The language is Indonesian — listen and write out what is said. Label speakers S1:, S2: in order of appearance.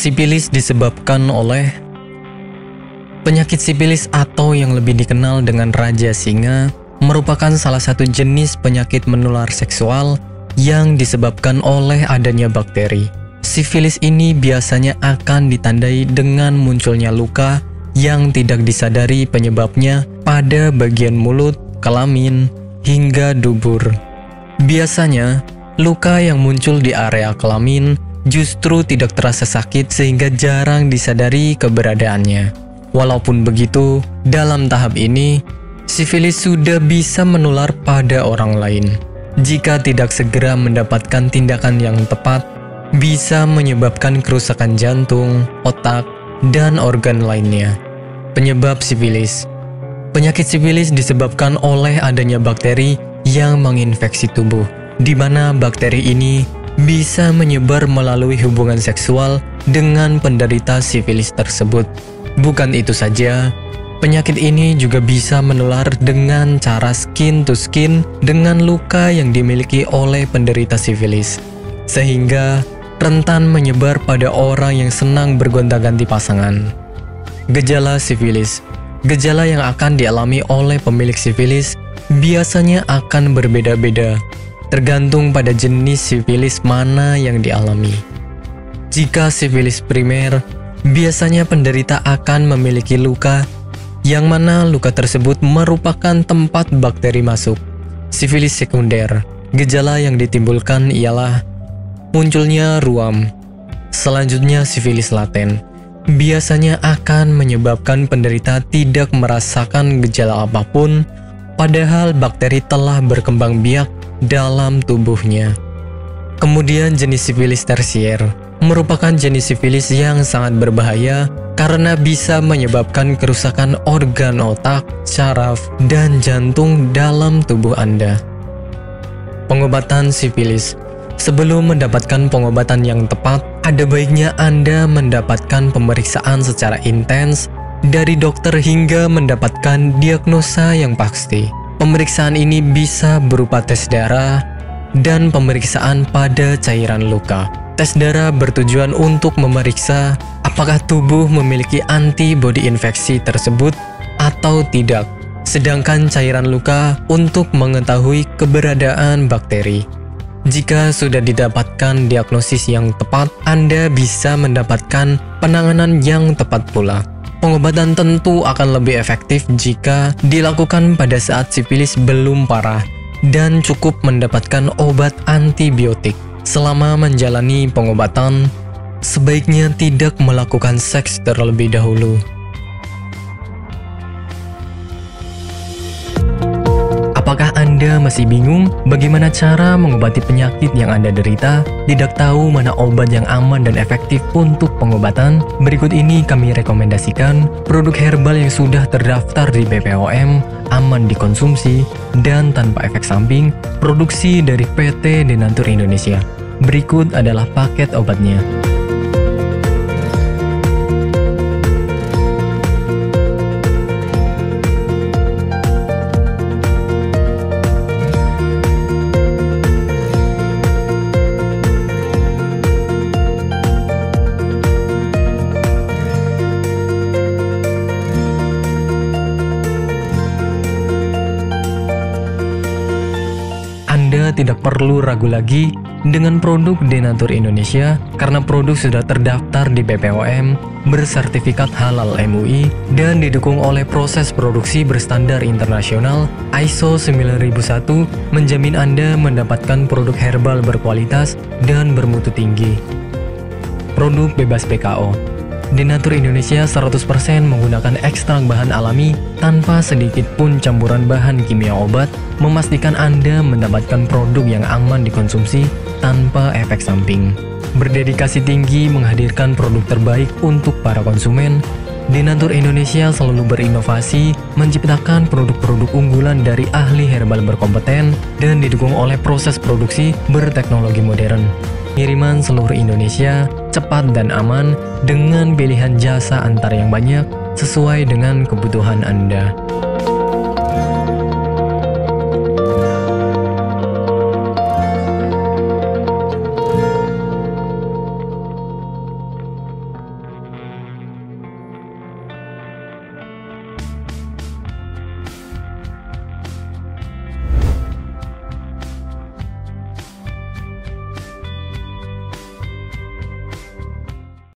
S1: Sifilis disebabkan oleh penyakit sifilis atau yang lebih dikenal dengan Raja Singa merupakan salah satu jenis penyakit menular seksual yang disebabkan oleh adanya bakteri. Sifilis ini biasanya akan ditandai dengan munculnya luka yang tidak disadari penyebabnya pada bagian mulut, kelamin, hingga dubur. Biasanya, luka yang muncul di area kelamin justru tidak terasa sakit sehingga jarang disadari keberadaannya. Walaupun begitu, dalam tahap ini, sifilis sudah bisa menular pada orang lain. Jika tidak segera mendapatkan tindakan yang tepat, bisa menyebabkan kerusakan jantung, otak, dan organ lainnya. Penyebab sifilis. Penyakit sifilis disebabkan oleh adanya bakteri yang menginfeksi tubuh, di mana bakteri ini bisa menyebar melalui hubungan seksual dengan penderita sifilis tersebut. Bukan itu saja, penyakit ini juga bisa menular dengan cara skin to skin dengan luka yang dimiliki oleh penderita sifilis, sehingga rentan menyebar pada orang yang senang bergonta-ganti pasangan. Gejala sifilis. Gejala yang akan dialami oleh pemilik sifilis biasanya akan berbeda-beda, tergantung pada jenis sifilis mana yang dialami. Jika sifilis primer, biasanya penderita akan memiliki luka, yang mana luka tersebut merupakan tempat bakteri masuk. Sifilis sekunder, gejala yang ditimbulkan ialah munculnya ruam. Selanjutnya sifilis laten, biasanya akan menyebabkan penderita tidak merasakan gejala apapun, padahal bakteri telah berkembang biak dalam tubuhnya. Kemudian jenis sifilis tersier, merupakan jenis sifilis yang sangat berbahaya karena bisa menyebabkan kerusakan organ otak, saraf, dan jantung dalam tubuh Anda. Pengobatan sifilis. Sebelum mendapatkan pengobatan yang tepat, ada baiknya Anda mendapatkan pemeriksaan secara intens dari dokter hingga mendapatkan diagnosa yang pasti. Pemeriksaan ini bisa berupa tes darah dan pemeriksaan pada cairan luka. Tes darah bertujuan untuk memeriksa apakah tubuh memiliki antibodi infeksi tersebut atau tidak. Sedangkan cairan luka untuk mengetahui keberadaan bakteri. Jika sudah didapatkan diagnosis yang tepat, Anda bisa mendapatkan penanganan yang tepat pula. Pengobatan tentu akan lebih efektif jika dilakukan pada saat sifilis belum parah dan cukup mendapatkan obat antibiotik. Selama menjalani pengobatan, sebaiknya tidak melakukan seks terlebih dahulu. Apakah Anda masih bingung bagaimana cara mengobati penyakit yang Anda derita? Tidak tahu mana obat yang aman dan efektif untuk pengobatan? Berikut ini kami rekomendasikan produk herbal yang sudah terdaftar di BPOM, aman dikonsumsi, dan tanpa efek samping, produksi dari PT Denatur Indonesia. Berikut adalah paket obatnya. Anda tidak perlu ragu lagi dengan produk Denatur Indonesia karena produk sudah terdaftar di BPOM, bersertifikat halal MUI, dan didukung oleh proses produksi berstandar internasional ISO 9001, menjamin Anda mendapatkan produk herbal berkualitas dan bermutu tinggi. Produk bebas PKO. Denatur Indonesia 100% menggunakan ekstrak bahan alami tanpa sedikit pun campuran bahan kimia obat, memastikan Anda mendapatkan produk yang aman dikonsumsi tanpa efek samping. Berdedikasi tinggi menghadirkan produk terbaik untuk para konsumen, Denatur Indonesia selalu berinovasi, menciptakan produk-produk unggulan dari ahli herbal berkompeten dan didukung oleh proses produksi berteknologi modern. Kiriman seluruh Indonesia, cepat dan aman, dengan pilihan jasa antar yang banyak, sesuai dengan kebutuhan Anda.